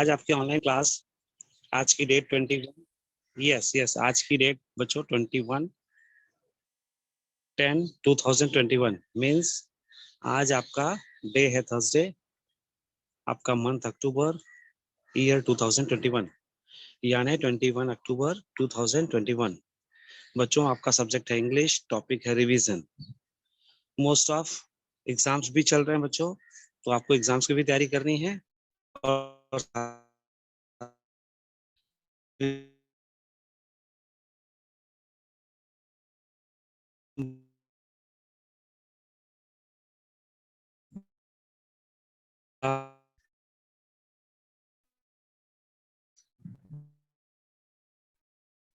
आज आपकी online class, आज की डेट 21, यस यस, आज की डेट बच्चों 21/10/2021 मीन्स आज आपका डे है थर्सडे, आपका मंथ अक्टूबर, ईयर 2021, यानी 21 अक्टूबर 2021। बच्चों आपका सब्जेक्ट है इंग्लिश, टॉपिक है रिवीजन। मोस्ट ऑफ एग्जाम्स भी चल रहे हैं बच्चों, तो आपको एग्जाम्स की भी तैयारी करनी है और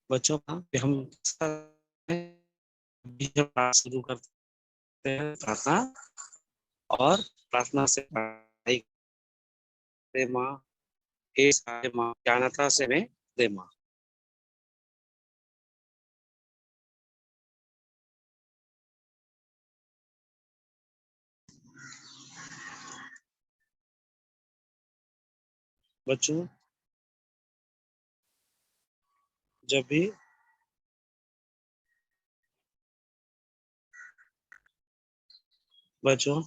बच्चों का हम शुरू करते हैं प्रार्थना, और प्रार्थना से पढ़ाई करे माँ, हे सारे माँ ज्ञानता से में दे माँ। बच्चों जब भी बच्चों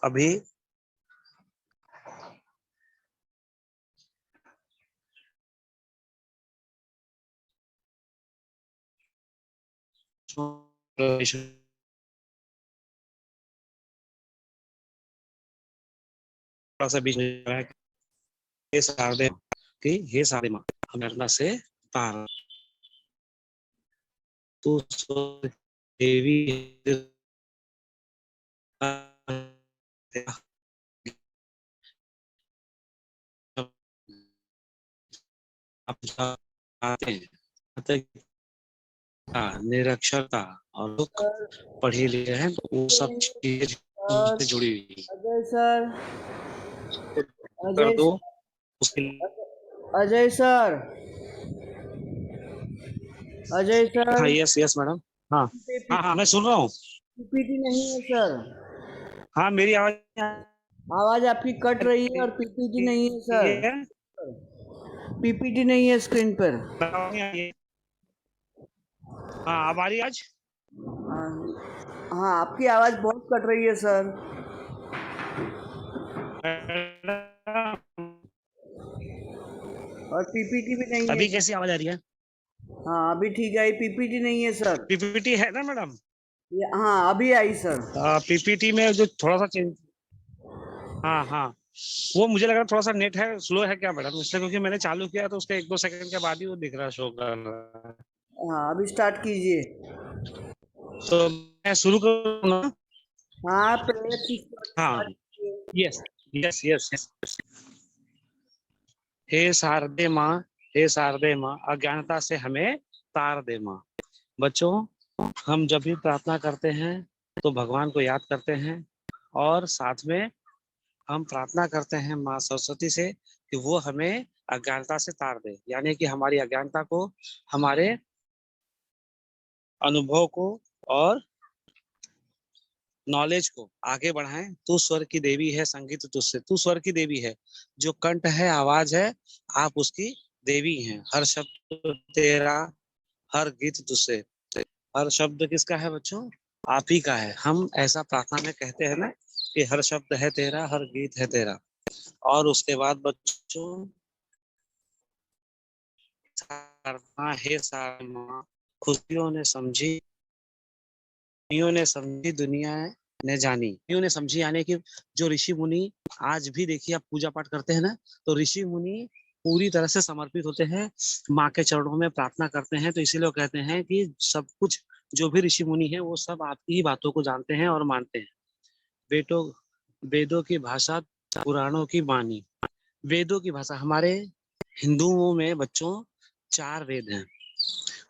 अभी थोड़ा सा बीच में है, हे शारदे की, हे सारे माँ हम से तार तू देवी आते हैं निरक्षरता और दुख पढ़े लिए हैं, तो वो सब चीजें सर, से जुड़ी हुई अजय सर, कर अजय दो उसके अजय सर, अजय सर, हाँ यस यस मैडम, हाँ हाँ हाँ मैं सुन रहा हूँ। पीपीटी नहीं है सर। हाँ मेरी आवाज आवाज आपकी कट रही है और पीपीटी नहीं है सर। पीपीटी नहीं है स्क्रीन पर। हाँ अब आ रही आज। हाँ, आपकी आवाज बहुत कट रही है सर। और पीपीटी भी नहीं है। अभी कैसी आवाज आ रही है? हाँ, अभी ठीक है। पीपीटी नहीं है सर। पीपीटी है ना मैडम? हाँ, अभी आई सर। पीपीटी में जो थोड़ा सा चेंज, हाँ हाँ, वो मुझे लग रहा है थोड़ा सा नेट है स्लो है क्या मैडम, इसलिए, क्योंकि मैंने चालू किया तो उसके 1-2 सेकंड के बाद ही वो दिख रहा, शो कर रहा है। हाँ, अभी स्टार्ट कीजिए। तो मैं शुरू करूँ ना? हाँ, पहले से हाँ स्टार्ट कीजिए। Yes yes yes yes. हे शारदे माँ, हे शारदे माँ अज्ञानता से हमें तार दे माँ। बच्चों हम जब भी प्रार्थना करते हैं तो भगवान को याद करते हैं, और साथ में हम प्रार्थना करते हैं माँ सरस्वती से कि वो हमें अज्ञानता से तार दे, यानी कि हमारी अज्ञानता को, हमारे अनुभव को और नॉलेज को आगे बढ़ाएं। तू स्वर की देवी है, संगीत तुझसे, तू स्वर की देवी है, जो कंठ है, आवाज है, आप उसकी देवी हैं। हर शब्द तेरा, हर गीत तुझसे। हर शब्द किसका है बच्चों? आप ही का है। हम ऐसा प्रार्थना में कहते हैं ना कि हर शब्द है तेरा, हर गीत है तेरा। और उसके बाद बच्चों सारमा हे सारमा, खुशियों ने समझी, मुनियों ने समझी, दुनिया ने जानी। मुनियों ने समझी यानी कि जो ऋषि मुनि आज भी देखिए आप पूजा पाठ करते हैं ना, तो ऋषि मुनि पूरी तरह से समर्पित होते हैं, माँ के चरणों में प्रार्थना करते हैं। तो इसीलिए वो कहते हैं कि सब कुछ, जो भी ऋषि मुनि है वो सब आपकी ही बातों को जानते हैं और मानते हैं। बेटो वेदों की भाषा, पुराणों की वाणी। वेदों की भाषा, हमारे हिंदुओं में बच्चों 4 वेद हैं,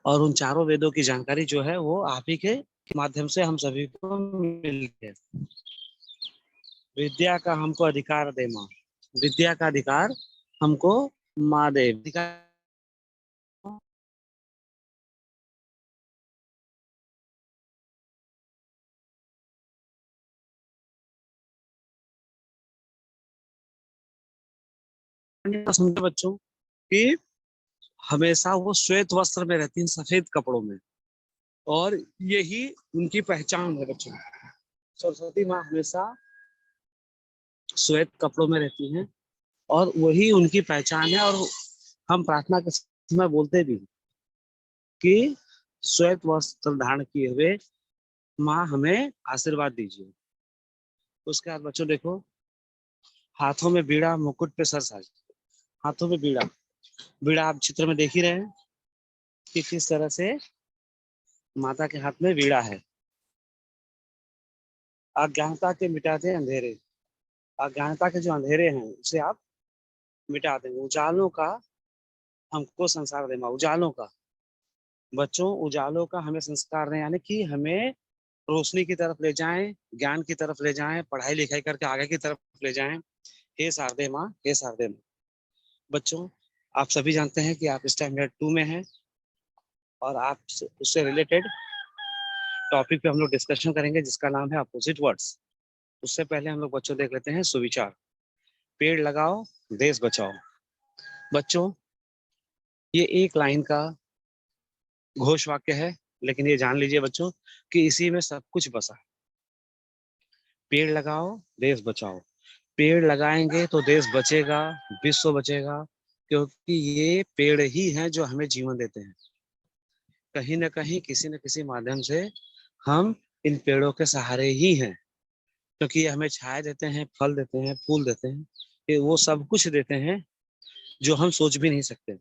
और उन चारों वेदों की जानकारी जो है वो आप ही के माध्यम से हम सभी को मिलती है। विद्या का हमको अधिकार दे माँ, विद्या का अधिकार हमको माँ दे। समझे बच्चों कि हमेशा वो श्वेत वस्त्र में रहती हैं, सफेद कपड़ों में, और यही उनकी पहचान है बच्चों। सरस्वती माँ हमेशा श्वेत कपड़ों में रहती हैं और वही उनकी पहचान है। और हम प्रार्थना के समय बोलते भी कि श्वेत वस्त्र धारण किए हुए माँ हमें आशीर्वाद दीजिए। उसके बाद बच्चों देखो, हाथों में बीड़ा, मुकुट पे सर साज, हाथों में बीड़ा। बीड़ा आप चित्र में देख ही रहे हैं कि किस तरह से माता के हाथ में बीड़ा है। अज्ञानता के मिटाते अंधेरे, अज्ञानता के जो अंधेरे हैं उसे आप मिटा देंगे। उजालों का हमको संसार दे माँ, उजालों का। बच्चों उजालों का हमें संस्कार दें, यानी कि हमें रोशनी की तरफ ले जाएं, ज्ञान की तरफ ले जाएं, पढ़ाई लिखाई करके आगे की तरफ ले जाएं। हे शारदे माँ, हे शारदे माँ। बच्चों आप सभी जानते हैं कि आप स्टैंडर्ड 2 में हैं और आप उससे रिलेटेड टॉपिक पे हम लोग डिस्कशन करेंगे जिसका नाम है अपोजिट वर्ड्स। उससे पहले हम लोग बच्चों देख लेते हैं सुविचार। पेड़ लगाओ, देश बचाओ। बच्चों ये एक लाइन का घोष वाक्य है, लेकिन ये जान लीजिए बच्चों कि इसी में सब कुछ बसा है। पेड़ लगाओ, देश बचाओ। पेड़ लगाएंगे तो देश बचेगा, विश्व बचेगा, क्योंकि ये पेड़ ही हैं जो हमें जीवन देते हैं। कहीं ना कहीं किसी न किसी माध्यम से हम इन पेड़ों के सहारे ही हैं, क्योंकि ये हमें छाया देते हैं, फल देते हैं, फूल देते हैं। ये वो सब कुछ देते हैं जो हम सोच भी नहीं सकते।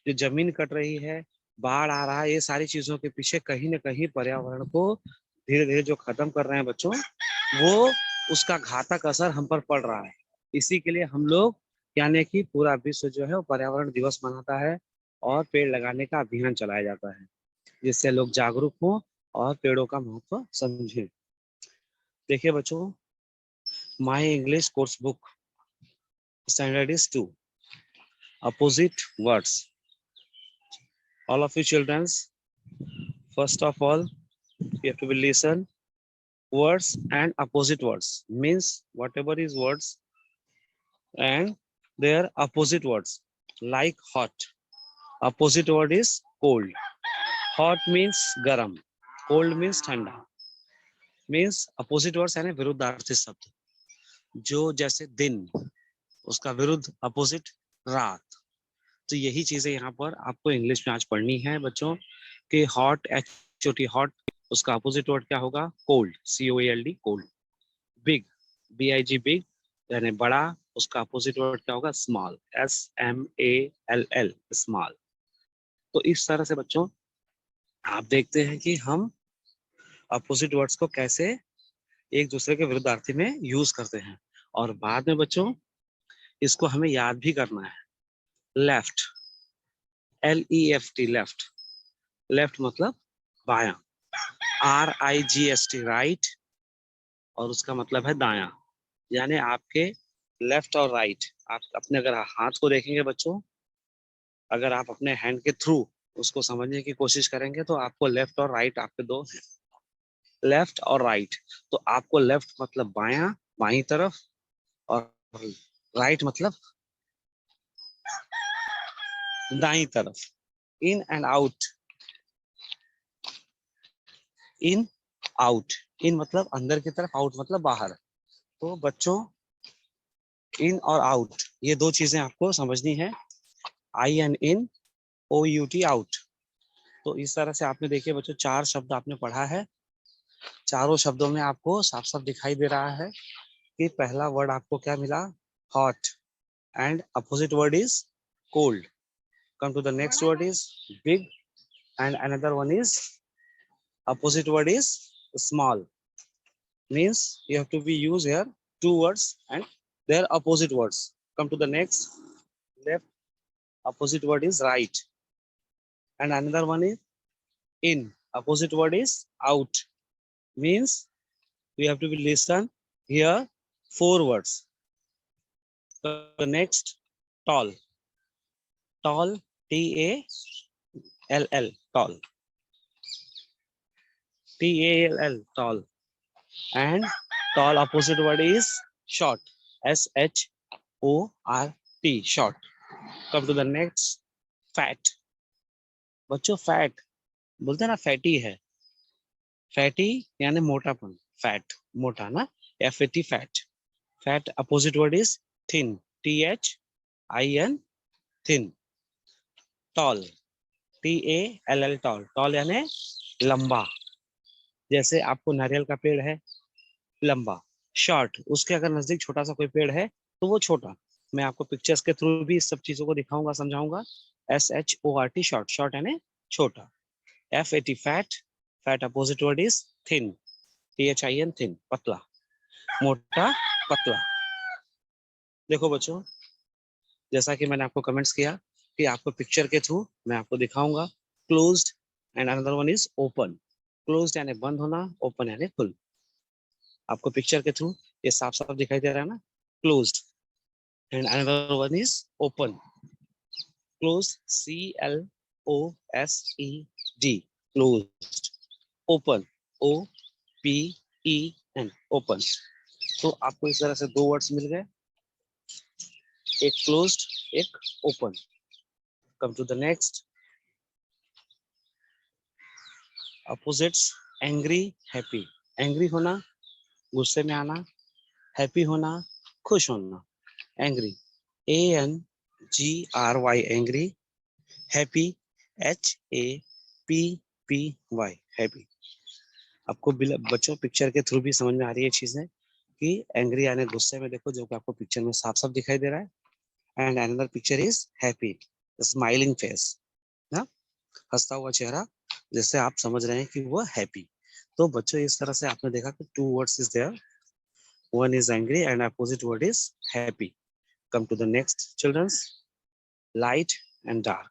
जो जमीन कट रही है, बाढ़ आ रहा है, ये सारी चीजों के पीछे कहीं ना कहीं पर्यावरण को धीरे धीरे जो खत्म कर रहे हैं बच्चों, वो उसका घातक असर हम पर पड़ रहा है। इसी के लिए हम लोग, यानी कि पूरा विश्व जो है वो पर्यावरण दिवस मनाता है और पेड़ लगाने का अभियान चलाया जाता है, जिससे लोग जागरूक हों और पेड़ों का महत्व समझें। देखिए बच्चों, my English course book standard is 2, opposite words. All of you children, first of all, you have to be listen words and opposite words. Means whatever is words and their opposite words. Like hot, opposite word is cold. Hot means garam, cold means ठंडा। Means opposite words यानी विरुद्धार्थी शब्द। जो जैसे दिन, उसका विरुद्ध opposite रात। तो यही चीजें यहाँ पर आपको इंग्लिश में आज पढ़नी है बच्चों कि हॉट, HOT हॉट, उसका अपोजिट वर्ड क्या होगा? Cold, COLD cold. Big, BIG big यानी बड़ा, उसका अपोजिट वर्ड क्या होगा? Small, SMALL small. तो इस तरह से बच्चों आप देखते हैं कि हम अपोजिट वर्ड्स को कैसे एक दूसरे के विरुद्धार्थी में यूज करते हैं। और बाद में बच्चों इसको हमें याद भी करना है। लेफ्ट, LEFT लेफ्ट, लेफ्ट मतलब बायां, RIGST राइट, और उसका मतलब है दायां। यानी आपके लेफ्ट और राइट, आप अपने अगर हाथ को देखेंगे बच्चों, अगर आप अपने हैंड के थ्रू उसको समझने की कोशिश करेंगे तो आपको लेफ्ट और राइट आपके दो हैं, लेफ्ट और राइट। तो आपको लेफ्ट मतलब बायां, बाईं तरफ, और राइट मतलब दाईं तरफ। In and out, in out, in मतलब अंदर की तरफ, आउट मतलब बाहर। तो बच्चों इन और आउट ये दो चीजें आपको समझनी है। IN OUT out. तो इस तरह से आपने देखिए बच्चों 4 शब्द आपने पढ़ा है। चारों शब्दों में आपको साफ साफ दिखाई दे रहा है कि पहला वर्ड आपको क्या मिला? Hot, and opposite word is cold. Come to the next word is big, and another one is opposite word is small. Means you have to be use here two words and their opposite words. Come to the next, left, opposite word is right, and another one is in, opposite word is out. Means we have to be listen here 4 words. The next, tall, tall, TALL tall, TALL tall, and tall opposite word is short, SHORT. T, short. Come to the next, fat. बच्चों fat बोलते हैं ना, fatty है, fatty यानी मोटापन, fat मोटा ना, FAT fat. Fat opposite word is thin, THIN, thin. Tall, TALL, tall. Tall यानी लंबा, जैसे आपको नारियल का पेड़ है, लंबा. शॉर्ट, उसके अगर नजदीक छोटा सा कोई पेड़ है तो वो छोटा. मैं आपको पिक्चर्स के थ्रू भी इस सब चीजों को दिखाऊंगा, समझाऊंगा. SHORT, short. शॉर्ट यानी छोटा. FAT fat. Fat opposite word is thin, THIN, thin, पतला, मोटा, पतला. देखो बच्चों, जैसा कि मैंने आपको कमेंट्स किया कि आपको पिक्चर के थ्रू मैं आपको दिखाऊंगा. Closed end another one is open. Closed यानी बंद होना, ओपन यानी खुल. आपको पिक्चर के थ्रू ये साफ साफ दिखाई दे रहा है ना, closed. And another one is open. Closed, CLOSED, closed. Open, OPEN, open. तो आपको इस तरह से दो वर्ड्स मिल गए, एक क्लोज्ड, एक open. Come to the next, opposites. Angry, happy. Angry होना, गुस्से में आना. हैप्पी होना, खुश होना. Angry, ANGRY, angry. Happy, HAPPY, happy. आपको बच्चों पिक्चर के थ्रू भी समझ में आ रही है चीजें कि एंग्री यानी गुस्से में, देखो जो कि आपको पिक्चर में साफ साफ दिखाई दे रहा है. And another picture is happy, smiling face ना, हंसता हुआ चेहरा, जिससे आप समझ रहे हैं कि वो हैप्पी. तो बच्चों इस तरह से आपने देखा कि two words is there, one is angry and opposite word is happy. Come to the next childrens, light and dark.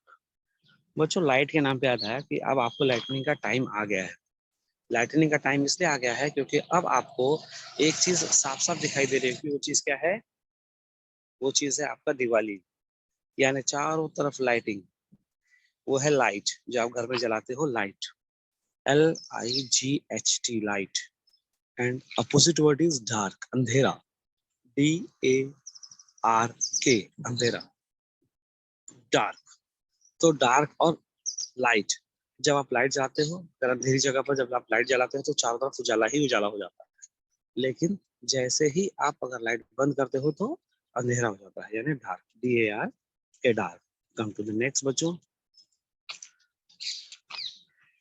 बच्चों लाइट के नाम पे याद आया कि अब आपको लाइटनिंग का टाइम आ गया है. लाइटनिंग का टाइम इसलिए आ गया है क्योंकि अब आपको एक चीज साफ साफ दिखाई दे रही है कि वो चीज क्या है. वो चीज है आपका दिवाली, यानी चारों तरफ लाइटिंग. वो है लाइट, जो आप घर में जलाते हो, light. LIGHT, light. And opposite word is dark, अंधेरा. DARK, अंधेरा, डार्क. तो डार्क और लाइट, जब आप लाइट जलाते हो, अगर अंधेरी जगह पर जब आप लाइट जलाते हो तो चारों तरफ उजाला ही उजाला हो जाता है. लेकिन जैसे ही आप अगर लाइट बंद करते हो तो अंधेरा हो जाता है, यानी dark, DARK, dark. Come to the next बच्चों,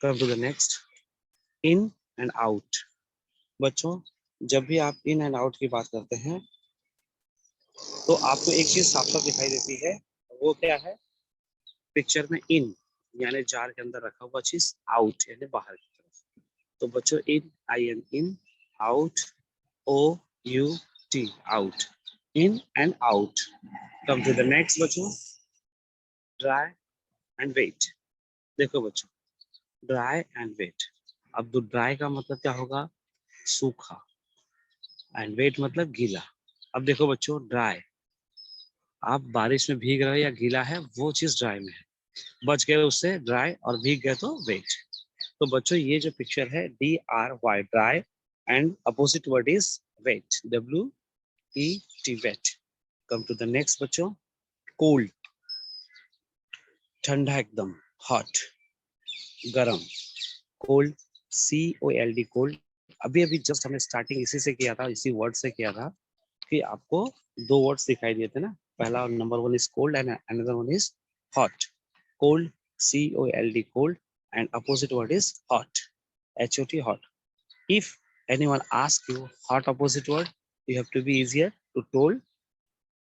come to the next, in and out. बच्चों जब भी आप इन एंड आउट की बात करते हैं तो आपको एक चीज साफ साफ दिखाई देती है, वो क्या है. पिक्चर में इन यानी जार के अंदर रखा हुआ चीज, आउट यानी बाहर की तरफ. तो बच्चों in, IN, in. Out, OUT, out. In and out. Come to the next बच्चों, ड्राई एंड वेट. देखो बच्चों, ड्राई एंड वेट. अब तो ड्राई का मतलब क्या होगा, सूखा. एंड वेट मतलब गीला. अब देखो बच्चों, ड्राई, आप बारिश में भीग रहे हो या गीला है, वो चीज ड्राई में है. बच गए उससे ड्राई और भीग गए तो वेट. तो बच्चों ये जो पिक्चर है, DRY, dry. And opposite word is wet, WET, wet. Come to the next बच्चों, कोल्ड, ठंडा एकदम, हॉट, गरम. Cold, COLD, cold. अभी अभी जस्ट हमने स्टार्टिंग इसी से किया था, इसी वर्ड से किया था कि आपको दो वर्ड्स दिखाई दिए थे ना. पहला number one is cold and another one is hot. Cold, COLD, cold. And opposite word is hot, HOT, hot. If anyone asks you hot opposite word, you have to be easier to told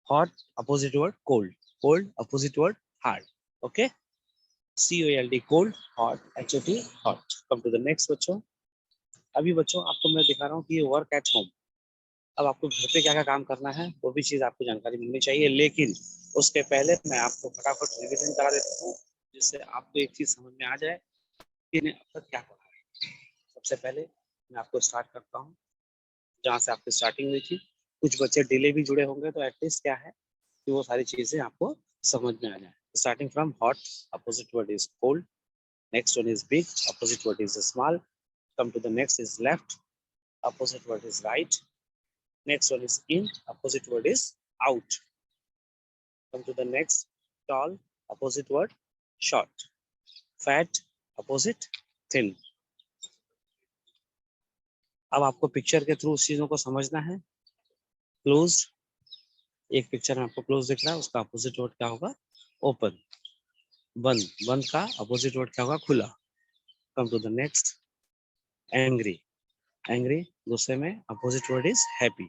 hot opposite word cold, cold opposite word hard. Okay, COLD, cold, hot, HOT, hot. Come to the next बच्चों. अभी बच्चों आपको मैं दिखा रहा हूँ कि ये वर्क एट होम. अब आपको घर पे क्या क्या काम करना है वो भी चीज आपको जानकारी मिलनी चाहिए, लेकिन उसके पहले मैं आपको फटाफट रिविजन करा देता हूँ, जिससे आपको एक चीज समझ में आ जाए कि ने अब तक क्या पढ़ा है. सबसे पहले मैं आपको स्टार्ट करता हूँ जहाँ से आपकी स्टार्टिंग हुई थी. कुछ बच्चे डिले भी जुड़े होंगे तो एटलीस्ट क्या है कि वो सारी चीजें आपको समझ में आ जाए. Starting from hot, opposite word is cold. Next one is big, opposite word is small. Come to the next is left, opposite word is right. Next one is in, opposite word is out. Come to the next. Tall, opposite word, short. Fat, opposite, thin. अब आपको picture के through उस चीजों को समझना है. Close, एक picture में आपको क्लोज दिख रहा है, उसका अपोजिट वर्ड क्या होगा? ओपन. बंद, बंद का अपोजिट वर्ड क्या होगा? खुला. Come to the next. Angry, angry गुस्से में opposite word is happy.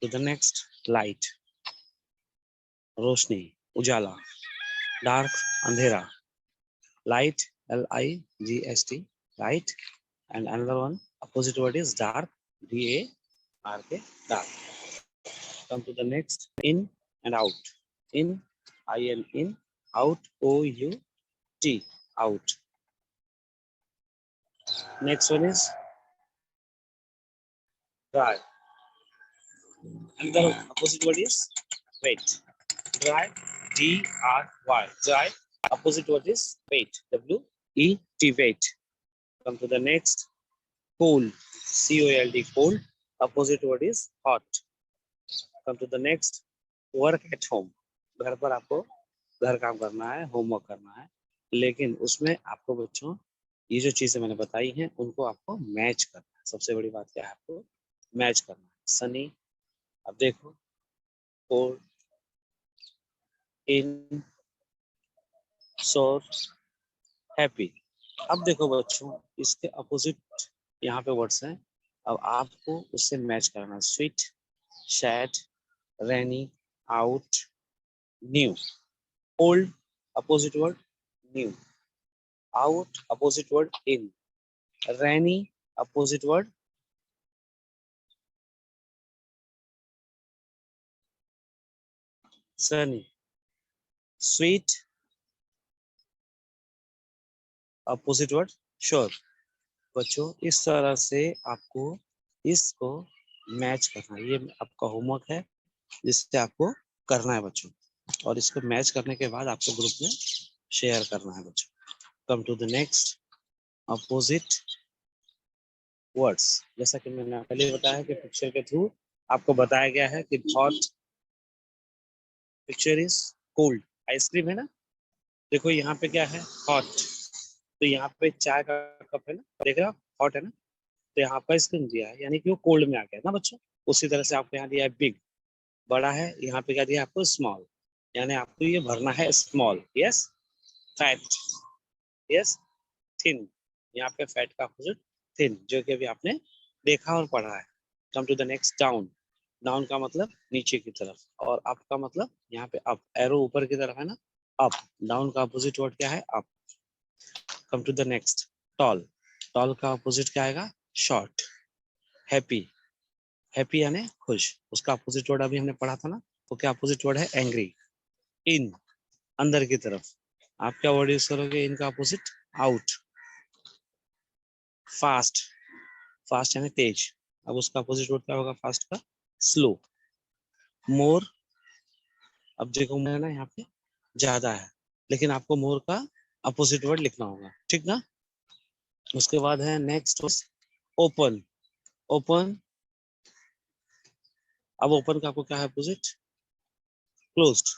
To the next. Light, रोशनी, उजाला. डार्क, अंधेरा. Light, L-I-G-H-T, light. And another one, opposite word is dark, D-A-R-K, dark. Come to the next. In and out. In, I-N, in. Out, O-U-T, out. Next one is dry. And the opposite word is wet. Dry, D-R-Y, dry. Opposite word is wet, W-E-T, wet. Come to the next. Cold, C-O-L-D, cold. Opposite word is hot. Come to the next. Work at home. घर पर आपको घर काम करना है, homework करना है, लेकिन उसमें आपको बच्चों ये जो चीजें मैंने बताई हैं उनको आपको मैच करना है. सबसे बड़ी बात क्या है? आपको मैच करना है. सनी, अब देखो, कोल्ड, इन, सोर, हैप्पी. अब देखो बच्चों, इसके अपोजिट यहाँ पे वर्ड्स हैं. अब आपको उससे मैच करना है. Sweet, sad, rainy, out, new. Old, opposite word, new. Out, opposite word, in. Rainy, opposite word, sunny. Sweet, opposite word, sure. बच्चों इस तरह से आपको इसको मैच करना है. ये आपका होमवर्क है जिससे आपको करना है बच्चों, और इसको मैच करने के बाद आपको ग्रुप में शेयर करना है बच्चों. Come to the next. Opposite words. जैसा कि मैंने पहले बताया कि पिक्चर के थ्रू आपको बताया गया है कि hot picture is cold. Ice cream है ना, देखो यहाँ पे क्या है? हॉट. तो यहाँ पे चाय का कप है ना, देख रहे हो? हॉट है ना, तो यहाँ पर आइसक्रीम दिया है, यानी कि वो कोल्ड में आ गया ना बच्चों. उसी तरह से आपको यहाँ दिया है बिग, बड़ा है. यहाँ पे क्या दिया है आपको? स्मॉल, यानी आपको ये भरना है small. Yes. Fat, yes. Thin, यहाँ पे फैट का अपोजिट थिन, जो कि अभी आपने देखा और पढ़ा है. Come to the next. Down, down का मतलब नीचे की तरफ, और अप का मतलब यहाँ पे अप, एरो ऊपर की तरफ है ना, अप. डाउन का अपोजिट वर्ड क्या है? Up. Come to the next. Tall, tall का अपोजिट क्या आएगा? शॉर्ट. हैप्पी, हैप्पी यानी खुश, उसका अपोजिट वर्ड अभी हमने पढ़ा था ना, वो क्या अपोजिट वर्ड है? एंग्री. इन, अंदर की तरफ, आप क्या वर्ड यूज करोगे? इनका अपोजिट? आउट. फास्ट, फास्ट यानी तेज, अब उसका अपोजिट वर्ड क्या होगा फास्ट का? स्लो. मोर, अब देखो मैं ना यहाँ पे ज्यादा है, लेकिन आपको मोर का अपोजिट वर्ड लिखना होगा, ठीक ना. उसके बाद है नेक्स्ट ओपन. ओपन, अब ओपन का आपको क्या है अपोजिट? क्लोज्ड.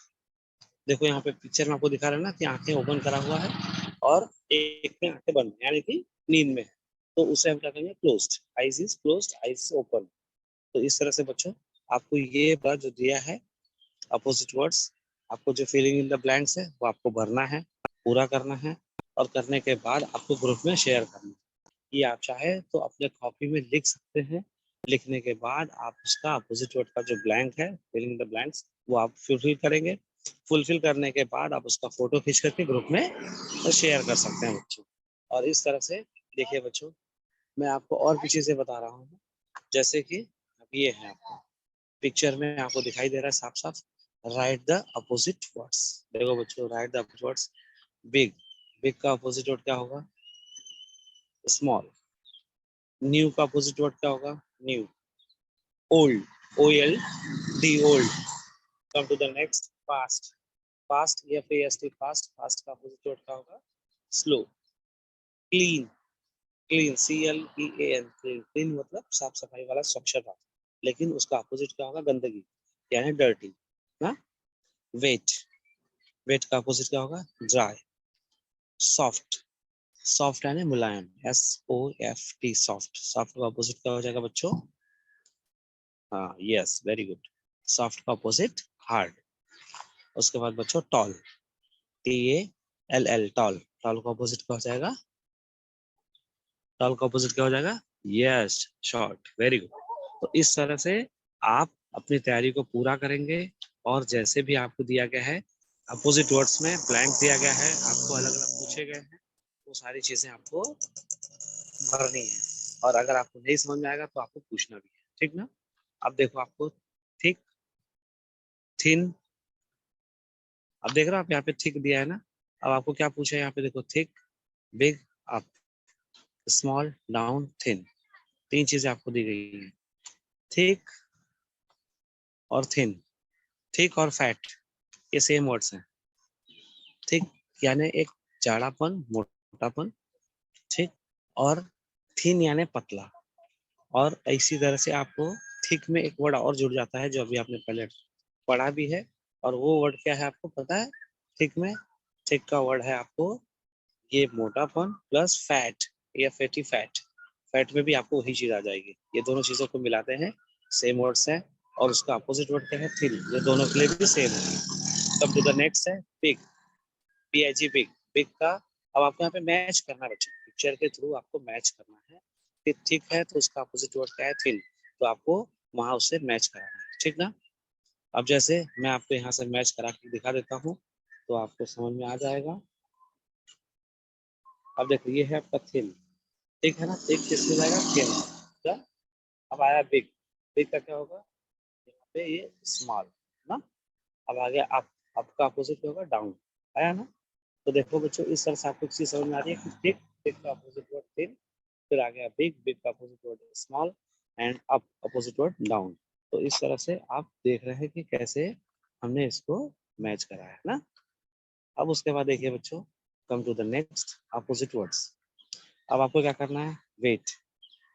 देखो यहाँ पे पिक्चर में आपको दिखा रहा है ना कि आंखें ओपन करा हुआ है और एक में आंखें बंद है, यानी कि नींद में है. तो उसे हम क्या कहेंगे? Closed. Eyes is closed, eyes is open. तो इस तरह से बच्चों आपको ये बात जो दिया है अपोजिट वर्ड्स, आपको जो फिलिंग इन द ब्लैंक्स है वो आपको भरना है, पूरा करना है, और करने के बाद आपको ग्रुप में शेयर करना है. ये आप चाहे तो अपने कॉपी में लिख सकते हैं. लिखने के बाद आप उसका अपोजिट वर्ड का जो ब्लैंक है, फिलिंग इन द ब्लैंक्स, वो आप फुलफिल करेंगे. फुलफिल करने के बाद आप उसका फोटो खींच करके ग्रुप में शेयर कर सकते हैं बच्चों. और इस तरह से देखिए बच्चों, मैं आपको और भी चीजें बता रहा हूँ. जैसे कि अब ये है आपको पिक्चर में आपको दिखाई दे रहा है साफ साफ. Write the opposite words. देखो बच्चों, write the opposite words. Big, big का अपोजिट वर्ड क्या होगा? स्मॉल. न्यू का अपोजिट वर्ड क्या होगा? New. Old, O L D, old. Come to the next. Fast, fast, F A S T, fast. Fast का opposite word क्या होगा? Slow. Clean, clean, C L E A N, clean. Clean मतलब साफ सफाई वाला, स्वच्छता. लेकिन उसका अपोजिट क्या होगा? गंदगी, यानी डर्टी. ना। वेट, वेट का अपोजिट क्या होगा? ड्राई। सॉफ्ट, सॉफ्ट यानी मुलायम, SOFT, सॉफ्ट। सॉफ्ट का अपोजिट क्या हो जाएगा बच्चों? हाँ, यस, वेरी गुड। सॉफ्ट का अपोजिट हार्ड। उसके बाद बच्चों टॉल, TALL, टॉल। टॉल का अपोजिट क्या हो जाएगा? टॉल का अपोजिट क्या हो जाएगा? Yes, short, very good. तो इस तरह से आप अपनी तैयारी को पूरा करेंगे, और जैसे भी आपको दिया गया है अपोजिट वर्ड्स में ब्लैंक दिया गया है, आपको अलग अलग पूछे गए हैं, वो सारी चीजें आपको भरनी है। और अगर आपको नहीं समझ में आएगा तो आपको पूछना भी है, ठीक ना। अब देखो आपको थिक, थिन, अब देख रहे हो आप यहाँ पे थिक दिया है ना। अब आपको क्या पूछा है यहाँ पे? देखो thick, big, up, small, down, thin. तीन चीजें आपको दी गई है, थिक और थिन। थिक और फैट ये सेम वर्ड्स हैं। थिक यानी एक जाड़ापन, मोटापन, ठीक। और थिन यानी पतला। और इसी तरह से आपको थिक में एक वर्ड और जुड़ जाता है जो अभी आपने पहले पढ़ा भी है, और वो वर्ड क्या है आपको पता है? थिक में, थिक का वर्ड है आपको ये मोटापन प्लस फैट, या फैटी फैट। फैट में भी आपको वही चीज आ जाएगी। ये दोनों चीजों को मिलाते हैं, सेम वर्ड्स है। और उसका अपोजिट वर्ड क्या है? थिन। ये दोनों के लिए भी सेम है। कम टू द नेक्स्ट है बिग, BIG, बिग। बिग का अब आपको यहाँ पे मैच करना है बच्चों, पिक्चर के थ्रू आपको मैच करना है। फिर ठीक है तो उसका अपोजिट वर्ड क्या है? थिन। तो आपको वहां उससे मैच कराना है, ठीक ना। अब जैसे मैं आपको यहाँ से मैच करा के दिखा देता हूँ तो आपको समझ में आ जाएगा। अब देखो ये है आपका थिन, ठीक है ना। थिक किसमें जाएगा? थिन। क्या? अब आया बिग, बिग का क्या होगा? यहाँ पे ये स्मॉल ना। अब आ गया अप, अप का अपोजिट क्या होगा? डाउन। आया ना। तो देखो बच्चों इस तरह से आपको चीज समझ में आ रही है कि थिक, थिक का अपोजिट वर्ड थिन, फिर आ गया बिग, बिग का opposite word small, and up opposite word down. तो इस तरह से आप देख रहे हैं कि कैसे हमने इसको मैच करा है ना। अब उसके बाद देखिए बच्चों, come to the next opposite words. अब आपको क्या करना है? वेट।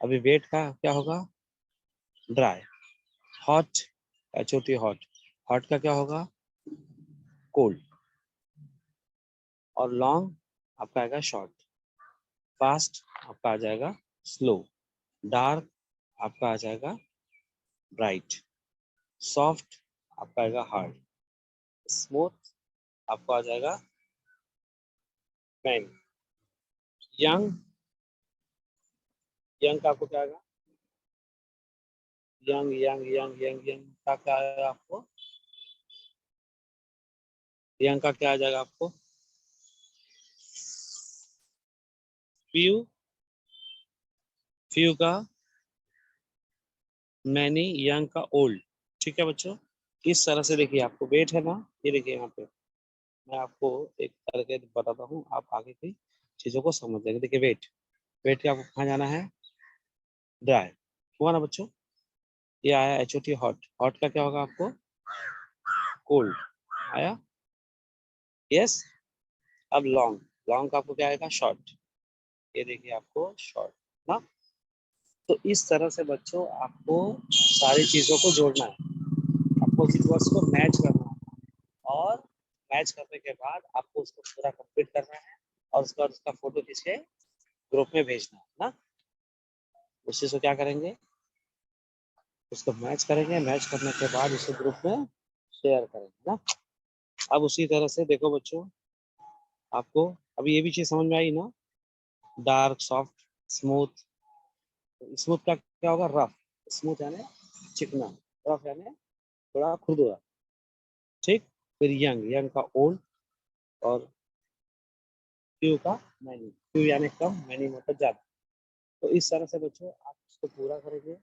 अभी वेट का क्या होगा? Dry. Hot, HOT, hot. Hot का क्या होगा? कोल्ड। और लॉन्ग आपका आएगा शॉर्ट। फास्ट आपका आ जाएगा स्लो। डार्क आपका आ जाएगा ब्राइट। सॉफ्ट आपका आएगा हार्ड। स्मूथ आपको आ जाएगा मैन। यंग, यंग का आपको क्या आएगा? Young, young, young, young, young का क्या आएगा आपको? यंग का क्या आ जाएगा आपको? फ्यू, फ्यू का मैनी, यंग का ओल्ड। ठीक है बच्चों, इस तरह से देखिए आपको वेट है ना, ये देखिए यहाँ पे मैं आपको एक करके बताता हूँ, आप आगे की चीजों को समझ जाएंगे। देखिए वेट, वेट के आपको कहाँ जाना है? ड्राई। हुआ ना बच्चों। ये आया HOT, हॉट। हॉट का क्या होगा आपको? कोल्ड। आया, यस। अब लॉन्ग, लॉन्ग का आपको क्या आएगा? शॉर्ट। ये देखिए आपको शॉर्ट ना। तो इस तरह से बच्चों आपको सारी चीजों को जोड़ना है, आपको वर्ड्स को मैच करना है, और मैच करने के बाद आपको उसको पूरा कंप्लीट करना है, और उसके बाद उसका फोटो खींच के ग्रुप में भेजना है ना। उस चीज को क्या करेंगे? उसको मैच करेंगे, मैच करने के बाद उसे ग्रुप में शेयर करेंगे ना। अब उसी तरह से देखो बच्चों, आपको अभी ये भी चीज समझ में आई ना। Dark, soft, smooth. स्मूथ का क्या होगा? रफ। स्मूथ यानी चिकना, रफ यानी थोड़ा खुरदुरा, ठीक। फिर यंग, यंग का ओल्ड। और फ्यू का मैनी, फ्यू यानी कम, मैनी मतलब ज्यादा। तो इस तरह से बच्चों आप इसको पूरा करेंगे।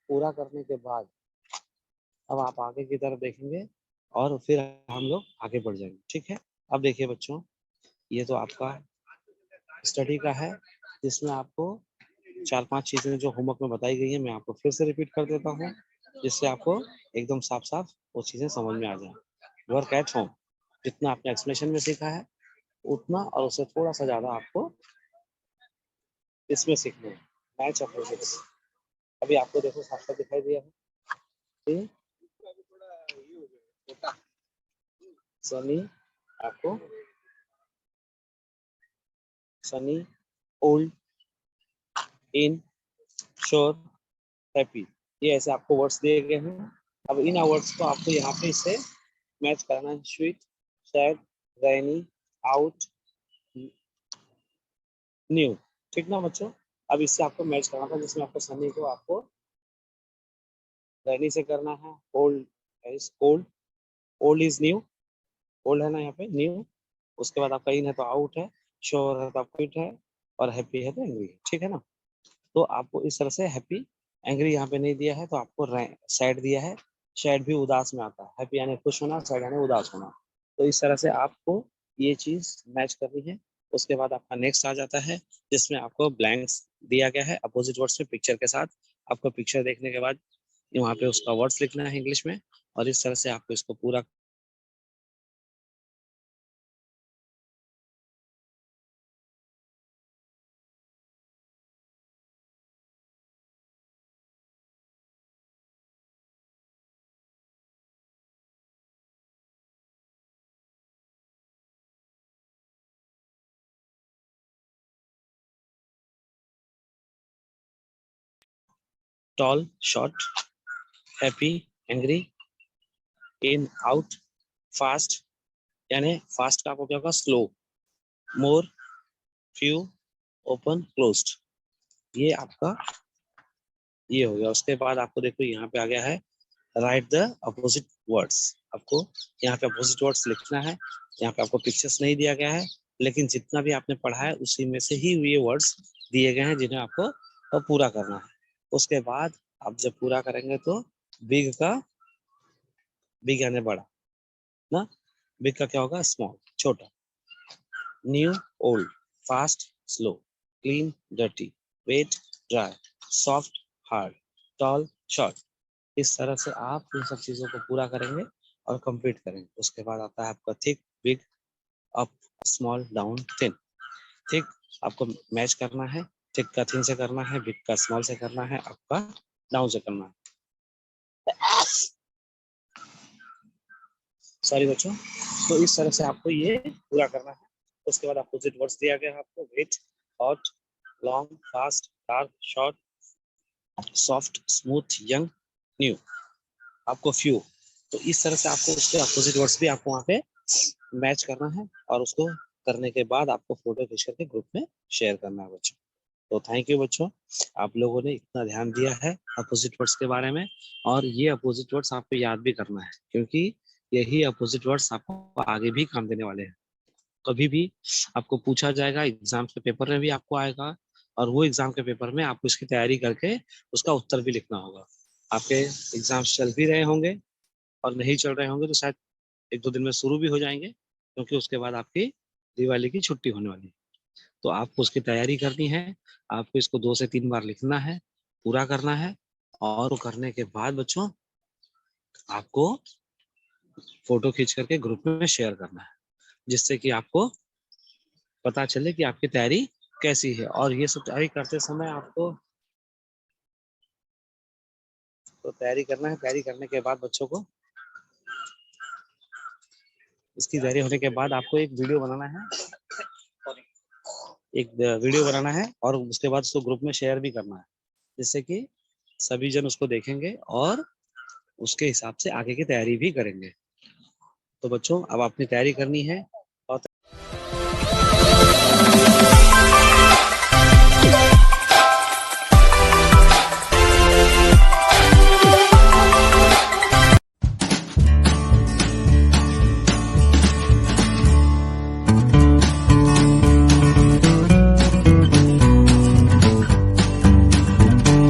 पूरा करने के बाद अब आप आगे की तरफ देखेंगे, और फिर हम लोग आगे बढ़ जाएंगे, ठीक है। अब देखिए बच्चों, ये तो आपका स्टडी का है, जिसमें आपको चार पांच चीजें जो होमवर्क में बताई गई है मैं आपको फिर से रिपीट कर देता हूँ, जिससे आपको एकदम साफ साफ वो चीजें समझ में आ जाए। वर्क एट होम, जितना आपने एक्सप्लेनेशन में सीखा है उतना और उससे थोड़ा सा ज्यादा आपको इसमें सीखना है। मैच अपोजिट्स, अभी आपको देखो साफ साफ दिखाई दिया है, ठीक है? सनी आपको सनी, ओल्ड, इन, श्योर, हैप्पी, ये ऐसे आपको वर्ड्स दिए गए हैं। अब इन वर्ड्स को आपको यहाँ पे इससे मैच करना है। Sweet, sad, rainy, out, new. ठीक ना बच्चों? अब इससे आपको मैच करना था, जिसमें आपको सनी को आपको रेनी से करना है। Old is cold, old is new, old है ना यहाँ पे, न्यू। उसके बाद आपका इन है तो आउट है, श्योर है तो आप क्विट है, और हैप्पी है तो एंग्री है। ठीक है ना? तो आपको इस तरह से हैप्पी, एंग्री यहाँ पे नहीं दिया है तो आपको सैड दिया है। सैड भी उदास में आता है, हैप्पी यानी खुश होना, सैड यानी उदास होना। तो इस तरह से आपको ये चीज मैच करनी है। उसके बाद आपका नेक्स्ट आ जाता है, जिसमें आपको ब्लैंक्स दिया गया है अपोजिट वर्ड्स में पिक्चर के साथ। आपको पिक्चर देखने के बाद वहाँ पे उसका वर्ड्स लिखना है इंग्लिश में, और इस तरह से आपको इसको पूरा टॉल, शॉर्ट, हैप्पी, एंग्री, इन, आउट, फास्ट, यानी फास्ट का आपको क्या होगा, स्लो, मोर, फ्यू, ओपन, क्लोज्ड। ये आपका ये हो गया। उसके बाद आपको देखो यहाँ पे आ गया है राइट द अपोजिट वर्ड्स। आपको यहाँ पे अपोजिट वर्ड्स लिखना है। यहाँ पे आपको पिक्चर्स नहीं दिया गया है, लेकिन जितना भी आपने पढ़ा है उसी में से ही ये वर्ड्स दिए गए हैं, जिन्हें आपको पूरा करना है। उसके बाद आप जब पूरा करेंगे तो बिग का, बिग यानी बड़ा ना, बिग का क्या होगा, स्मॉल, छोटा, new, old, fast, slow, clean, dirty, wet, dry, soft, hard, tall, short. इस तरह से आप इन सब चीजों को पूरा करेंगे और कंप्लीट करेंगे। उसके बाद आता है आपका thick, big, up, small, down, thin. Thick आपको मैच करना है, थिक का थिन से करना है, बिग का स्मॉल से करना है, अप का डाउन से करना है। सॉरी बच्चों। तो इस तरह से आपको ये पूरा करना है। उसके बाद अपोजिट वर्ड्स दिया गया है आपको, wet, hot, long, fast, dark, short, soft, smooth, young, new, आपको फ्यू। तो इस तरह से आपको उसके अपोजिट वर्ड्स भी आपको वहाँ पे मैच करना है, और उसको करने के बाद आपको फोटो खींच करके ग्रुप में शेयर करना है बच्चों। तो थैंक यू बच्चों, आप लोगों ने इतना ध्यान दिया है अपोजिट वर्ड्स के बारे में। और ये अपोजिट वर्ड्स आपको याद भी करना है, क्योंकि यही अपोजिट वर्ड्स आपको आगे भी काम देने वाले हैं। कभी भी आपको पूछा जाएगा, एग्जाम के पेपर में भी आपको आएगा, और वो एग्जाम के पेपर में आपको इसकी तैयारी करके उसका उत्तर भी लिखना होगा। आपके एग्जाम्स चल भी रहे होंगे, और नहीं चल रहे होंगे तो शायद एक दो दिन में शुरू भी हो जाएंगे, क्योंकि उसके बाद आपकी दिवाली की छुट्टी होने वाली है। तो आपको उसकी तैयारी करनी है। आपको इसको 2 से 3 बार लिखना है, पूरा करना है, और वो करने के बाद बच्चों आपको फोटो खींच करके ग्रुप में शेयर करना है, जिससे कि आपको पता चले कि आपकी तैयारी कैसी है। और ये सब तैयारी करते समय आपको तो तैयारी करना है। तैयारी करने के बाद बच्चों को, इसकी तैयारी होने के बाद आपको एक वीडियो बनाना है, एक वीडियो बनाना है, और उसके बाद उसको ग्रुप में शेयर भी करना है, जिससे कि सभी जन उसको देखेंगे और उसके हिसाब से आगे की तैयारी भी करेंगे। तो बच्चों अब अपनी तैयारी करनी है।